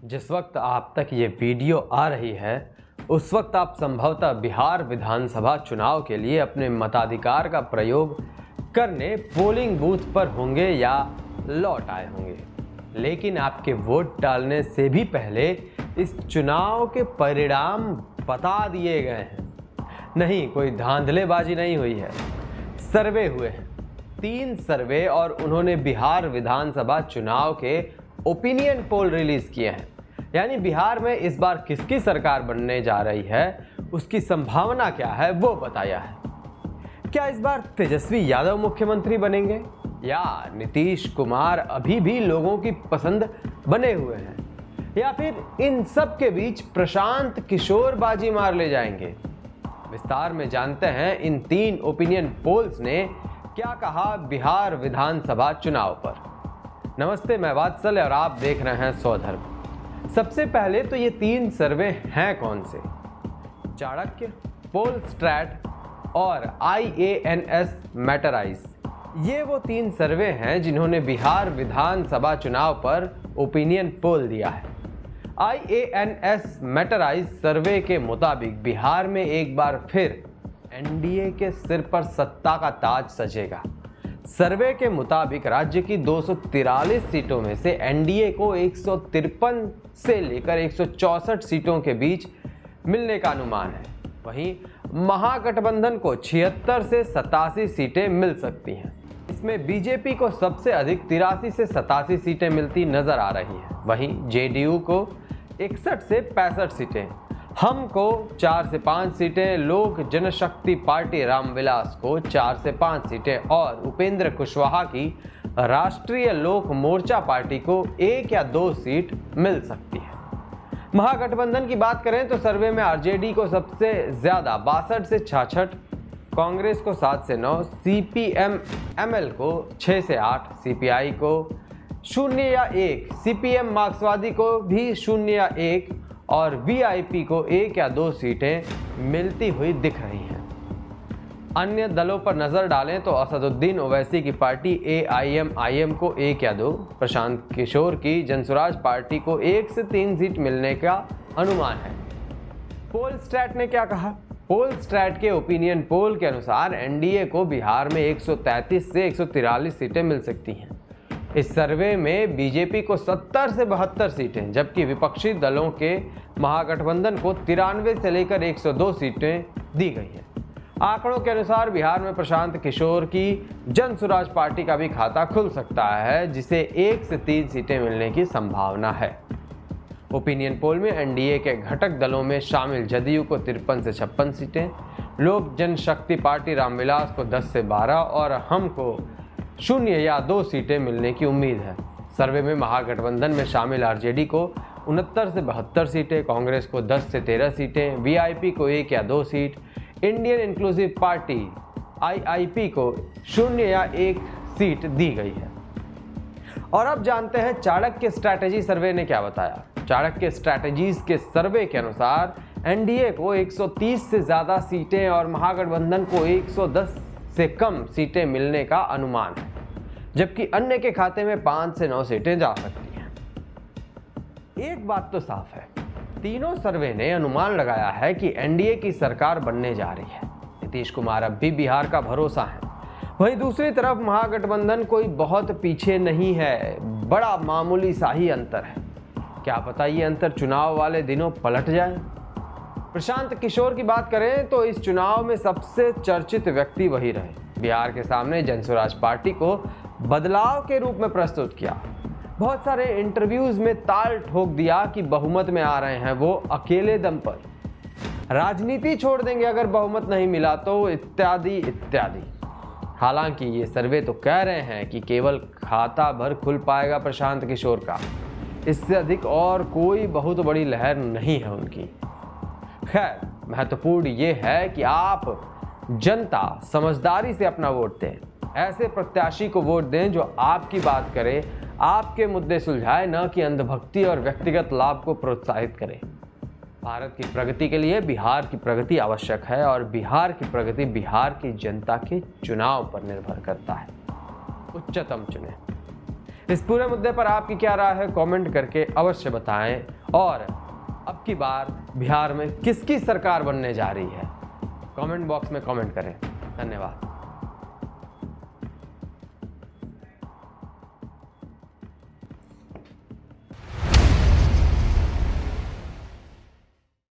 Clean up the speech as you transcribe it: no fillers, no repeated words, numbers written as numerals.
जिस वक्त आप तक ये वीडियो आ रही है उस वक्त आप संभवतः बिहार विधानसभा चुनाव के लिए अपने मताधिकार का प्रयोग करने पोलिंग बूथ पर होंगे या लौट आए होंगे, लेकिन आपके वोट डालने से भी पहले इस चुनाव के परिणाम बता दिए गए हैं। नहीं, कोई धांधलेबाजी नहीं हुई है, सर्वे हुए हैं 3 सर्वे और उन्होंने बिहार विधानसभा चुनाव के ओपिनियन पोल रिलीज किए हैं। यानी बिहार में इस बार किसकी सरकार बनने जा रही है, उसकी संभावना क्या है वो बताया है। क्या इस बार तेजस्वी यादव मुख्यमंत्री बनेंगे या नीतीश कुमार अभी भी लोगों की पसंद बने हुए हैं, या फिर इन सब के बीच प्रशांत किशोर बाजी मार ले जाएंगे? विस्तार में जानते हैं इन 3 ओपिनियन पोल्स ने क्या कहा बिहार विधानसभा चुनाव पर। नमस्ते, मैं वात्सल्य और आप देख रहे हैं स्वधर्म। सबसे पहले तो ये 3 सर्वे हैं कौन से? चाणक्य, पोलस्ट्रैट और IANS मैटराइज। ये वो 3 सर्वे हैं जिन्होंने बिहार विधानसभा चुनाव पर ओपिनियन पोल दिया है। IANS मैटराइज सर्वे के मुताबिक बिहार में एक बार फिर एनडीए के सिर पर सत्ता का ताज सजेगा। सर्वे के मुताबिक राज्य की 243 सीटों में से एनडीए को 153 से लेकर 164 सीटों के बीच मिलने का अनुमान है। वहीं महागठबंधन को 76 से 87 सीटें मिल सकती हैं। इसमें बीजेपी को सबसे अधिक 83 से 87 सीटें मिलती नजर आ रही हैं। वहीं जेडीयू को 61 से 65 सीटें, हम को 4 से 5 सीटें, लोक जनशक्ति पार्टी रामविलास को 4 से 5 सीटें और उपेंद्र कुशवाहा की राष्ट्रीय लोक मोर्चा पार्टी को 1 या 2 सीट मिल सकती है। महागठबंधन की बात करें तो सर्वे में आरजेडी को सबसे ज्यादा 62 से 66, कांग्रेस को 7 से 9, सीपीएम एमएल को 6 से 8, सीपीआई को 0 या 1, सीपीएम मार्क्सवादी को भी 0 या 1 और वीआईपी को 1 या 2 सीटें मिलती हुई दिख रही हैं। अन्य दलों पर नजर डालें तो असदुद्दीन ओवैसी की पार्टी AIMIM को 1 या 2, प्रशांत किशोर की जनसुराज पार्टी को 1 से 3 सीट मिलने का अनुमान है। पोलस्ट्रैट ने क्या कहा? पोलस्ट्रैट के ओपिनियन पोल के अनुसार एनडीए को बिहार में 133 से 143 सीटें मिल सकती हैं। इस सर्वे में बीजेपी को 70 से 72 सीटें, जबकि विपक्षी दलों के महागठबंधन को 93 से लेकर 102 सीटें दी गई हैं। आंकड़ों के अनुसार बिहार में प्रशांत किशोर की जनसुराज पार्टी का भी खाता खुल सकता है, जिसे 1 से 3 सीटें मिलने की संभावना है। ओपिनियन पोल में एनडीए के घटक दलों में शामिल जदयू को 53 से 56 सीटें, लोक जनशक्ति पार्टी रामविलास को 10 से 12 और हम को 0 या 2 सीटें मिलने की उम्मीद है। सर्वे में महागठबंधन में शामिल आरजेडी को 69 से 72 सीटें, कांग्रेस को 10 से 13 सीटें, वीआईपी को 1 या 2 seat, Indian inclusive party IIP को 0 या 1 सीट दी गई है। और अब जानते हैं चाणक्य स्ट्रैटेजी सर्वे ने क्या बताया। चाणक्य स्ट्रैटेजीज के सर्वे के अनुसार एनडीए को 130 से ज्यादा सीटें और महागठबंधन को 110 से कम सीटें मिलने का अनुमान है, जबकि अन्य के खाते में 5 से 9 सीटें जा सकती हैं। एक बात तो साफ है, तीनों सर्वे ने अनुमान लगाया है कि एनडीए की सरकार बनने जा रही है। नीतीश कुमार अब भी बिहार का भरोसा है। वहीं दूसरी तरफ महागठबंधन कोई बहुत पीछे नहीं है, बड़ा मामूली सा ही अंतर है। क्या पता ये अंतर चुनाव वाले दिनों पलट जाए। प्रशांत किशोर की बात करें तो इस चुनाव में सबसे चर्चित व्यक्ति वही रहे। बिहार के सामने जनसुराज पार्टी को बदलाव के रूप में प्रस्तुत किया। बहुत सारे इंटरव्यूज में ताल ठोक दिया कि बहुमत में आ रहे हैं वो अकेले दम पर, राजनीति छोड़ देंगे अगर बहुमत नहीं मिला तो, इत्यादि इत्यादि। हालांकि ये सर्वे तो कह रहे हैं कि केवल खाता भर खुल पाएगा प्रशांत किशोर का, इससे अधिक और कोई बहुत बड़ी लहर नहीं है उनकी। खैर, महत्वपूर्ण ये है कि आप जनता समझदारी से अपना वोट दें। ऐसे प्रत्याशी को वोट दें जो आपकी बात करे, आपके मुद्दे सुलझाए, न कि अंधभक्ति और व्यक्तिगत लाभ को प्रोत्साहित करे। भारत की प्रगति के लिए बिहार की प्रगति आवश्यक है और बिहार की प्रगति बिहार की जनता के चुनाव पर निर्भर करता है। उच्चतम चुने। इस पूरे मुद्दे पर आपकी क्या राय है कमेंट करके अवश्य बताएं। और अब की बार बिहार में किसकी सरकार बनने जा रही है कमेंट बॉक्स में कमेंट करें। धन्यवाद।